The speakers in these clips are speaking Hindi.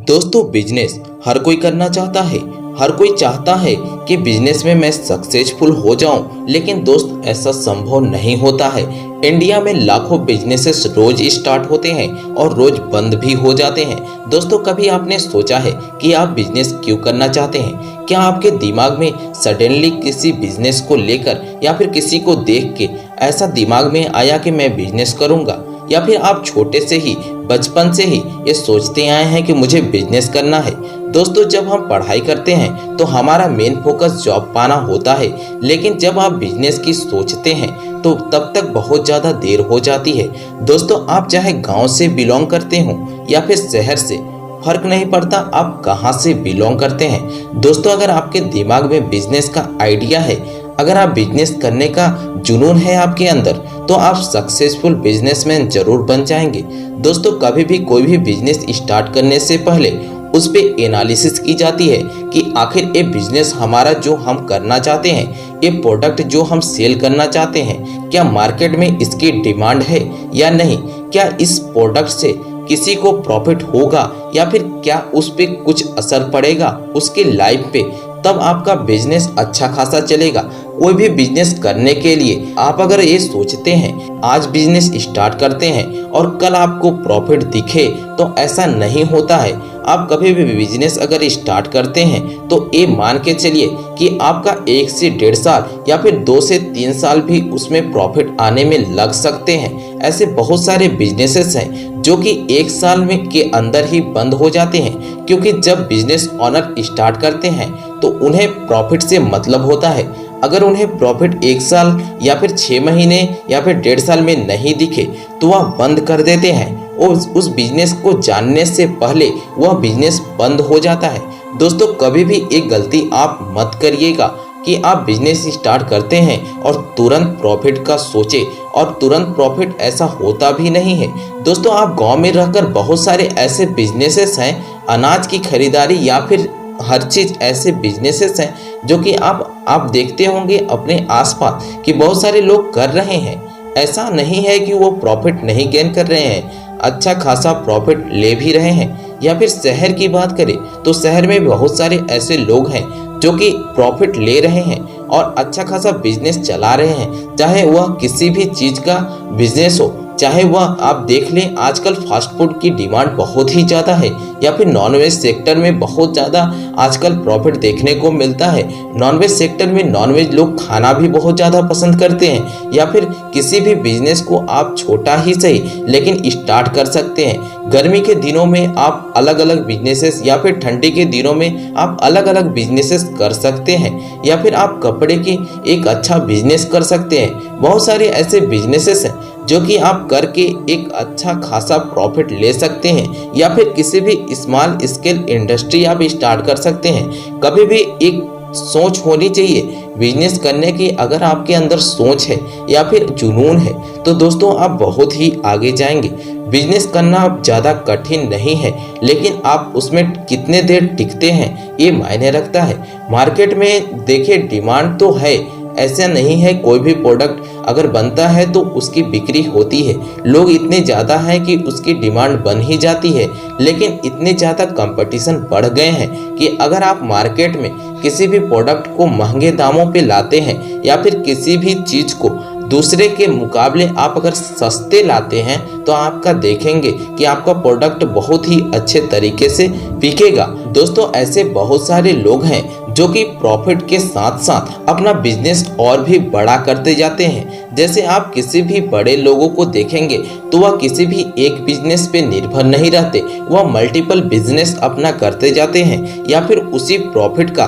दोस्तों बिजनेस हर कोई करना चाहता है। हर कोई चाहता है कि बिजनेस में मैं सक्सेसफुल हो जाऊं, लेकिन दोस्त ऐसा संभव नहीं होता है। इंडिया में लाखों बिजनेसेस रोज स्टार्ट होते हैं और रोज बंद भी हो जाते हैं। दोस्तों कभी आपने सोचा है कि आप बिजनेस क्यों करना चाहते हैं? क्या आपके दिमाग में सडनली किसी बिजनेस को लेकर या फिर किसी को देख के ऐसा दिमाग में आया कि मैं बिजनेस करूंगा, या फिर आप छोटे से ही बचपन से ही ये सोचते आए हैं कि मुझे बिजनेस करना है? दोस्तों जब हम पढ़ाई करते हैं तो हमारा मेन फोकस जॉब पाना होता है, लेकिन जब आप बिजनेस की सोचते हैं तो तब तक बहुत ज़्यादा देर हो जाती है। दोस्तों आप चाहे गांव से बिलोंग करते हो या फिर शहर से, फर्क नहीं पड़ता आप कहां से बिलोंग करते हैं। दोस्तों अगर आपके दिमाग में बिजनेस का आइडिया है, अगर आप बिजनेस करने का जुनून है आपके अंदर, तो आप सक्सेसफुल बिजनेसमैन जरूर बन जाएंगे। दोस्तों कभी भी कोई भी बिजनेस स्टार्ट करने से पहले उस पे एनालिसिस की जाती है कि आखिर ये बिजनेस हमारा जो हम करना चाहते हैं, ये प्रोडक्ट जो हम सेल करना चाहते हैं, क्या मार्केट में इसकी डिमांड है या नहीं, क्या इस प्रोडक्ट से किसी को प्रॉफिट होगा या फिर क्या उस पे कुछ असर पड़ेगा उसके लाइफ पे, तब आपका बिजनेस अच्छा खासा चलेगा। कोई भी बिजनेस करने के लिए आप अगर ये सोचते हैं आज बिजनेस स्टार्ट करते हैं और कल आपको प्रॉफिट दिखे, तो ऐसा नहीं होता है। आप कभी भी बिजनेस अगर स्टार्ट करते हैं तो ये मान के चलिए कि आपका 1 से 1.5 साल या फिर 2 से 3 साल भी उसमें प्रॉफिट आने में लग सकते हैं। ऐसे बहुत सारे बिजनेसेस हैं जो कि 1 साल में के अंदर ही बंद हो जाते हैं, क्योंकि जब बिजनेस ओनर स्टार्ट करते हैं तो उन्हें प्रॉफिट से मतलब होता है। अगर उन्हें प्रॉफिट 1 साल या फिर 6 महीने या फिर 1.5 साल में नहीं दिखे तो वह बंद कर देते हैं। उस बिजनेस को जानने से पहले वह बिजनेस बंद हो जाता है। दोस्तों कभी भी एक गलती आप मत करिएगा कि आप बिजनेस स्टार्ट करते हैं और तुरंत प्रॉफिट का सोचे, और तुरंत प्रॉफिट ऐसा होता भी नहीं है। दोस्तों आप गांव में रहकर बहुत सारे ऐसे बिजनेसेस हैं, अनाज की खरीदारी या फिर हर चीज़ ऐसे बिजनेसेस हैं जो कि आप देखते होंगे अपने आसपास कि बहुत सारे लोग कर रहे हैं। ऐसा नहीं है कि वो प्रॉफिट नहीं गेन कर रहे हैं, अच्छा खासा प्रॉफिट ले भी रहे हैं। या फिर शहर की बात करें तो शहर में बहुत सारे ऐसे लोग हैं जो कि प्रॉफिट ले रहे हैं और अच्छा खासा बिजनेस चला रहे हैं, चाहे वह किसी भी चीज़ का बिजनेस हो, चाहे वह आप देख लें आजकल फास्ट फूड की डिमांड बहुत ही ज़्यादा है, या फिर नॉनवेज सेक्टर में बहुत ज़्यादा आजकल प्रॉफिट देखने को मिलता है। नॉनवेज सेक्टर में नॉनवेज लोग खाना भी बहुत ज़्यादा पसंद करते हैं। या फिर किसी भी बिजनेस को आप छोटा ही सही लेकिन स्टार्ट कर सकते हैं। गर्मी के दिनों में आप अलग अलग बिजनेसेस या फिर ठंडी के दिनों में आप अलग अलग बिजनेसेस कर सकते हैं, या फिर आप कपड़े की एक अच्छा बिजनेस कर सकते हैं। बहुत सारे ऐसे बिजनेसेस हैं जो कि आप करके एक अच्छा खासा प्रॉफिट ले सकते हैं, या फिर किसी भी स्मॉल स्केल इंडस्ट्री आप स्टार्ट कर सकते हैं। कभी भी एक सोच होनी चाहिए बिजनेस करने की। अगर आपके अंदर सोच है या फिर जुनून है तो दोस्तों आप बहुत ही आगे जाएंगे। बिजनेस करना ज़्यादा कठिन नहीं है, लेकिन आप उसमें कितने देर टिकते हैं ये मायने रखता है। मार्केट में देखिए डिमांड तो है, ऐसा नहीं है कोई भी प्रोडक्ट अगर बनता है तो उसकी बिक्री होती है। लोग इतने ज़्यादा हैं कि उसकी डिमांड बन ही जाती है, लेकिन इतने ज़्यादा कंपटीशन बढ़ गए हैं कि अगर आप मार्केट में किसी भी प्रोडक्ट को महंगे दामों पे लाते हैं या फिर किसी भी चीज़ को दूसरे के मुकाबले आप अगर सस्ते लाते हैं तो आपका देखेंगे कि आपका प्रोडक्ट बहुत ही अच्छे तरीके से बिकेगा। दोस्तों ऐसे बहुत सारे लोग हैं जो कि प्रॉफिट के साथ साथ अपना बिजनेस और भी बड़ा करते जाते हैं। जैसे आप किसी भी बड़े लोगों को देखेंगे तो वह किसी भी एक बिजनेस पे निर्भर नहीं रहते, वह मल्टीपल बिजनेस अपना करते जाते हैं। या फिर उसी प्रॉफिट का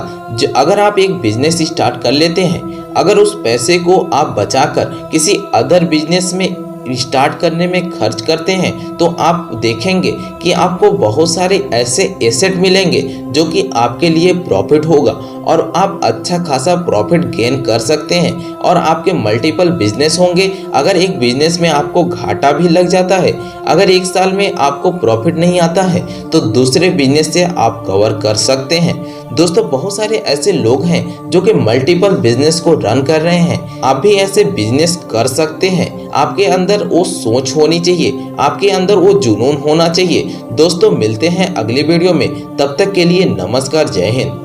अगर आप एक बिजनेस स्टार्ट कर लेते हैं, अगर उस पैसे को आप बचाकर किसी अदर बिजनेस में स्टार्ट करने में खर्च करते हैं तो आप देखेंगे कि आपको बहुत सारे ऐसे एसेट मिलेंगे जो कि आपके लिए प्रॉफिट होगा, और आप अच्छा खासा प्रॉफिट गेन कर सकते हैं। और आपके मल्टीपल बिजनेस होंगे। अगर एक बिजनेस में आपको घाटा भी लग जाता है, अगर 1 साल में आपको प्रॉफिट नहीं आता है तो दूसरे बिजनेस से आप कवर कर सकते हैं। दोस्तों बहुत सारे ऐसे लोग हैं जो कि मल्टीपल बिजनेस को रन कर रहे हैं। आप भी ऐसे बिजनेस कर सकते हैं। आपके अंदर वो सोच होनी चाहिए, आपके अंदर वो जुनून होना चाहिए। दोस्तों मिलते हैं अगली वीडियो में, तब तक के लिए नमस्कार, जय हिंद।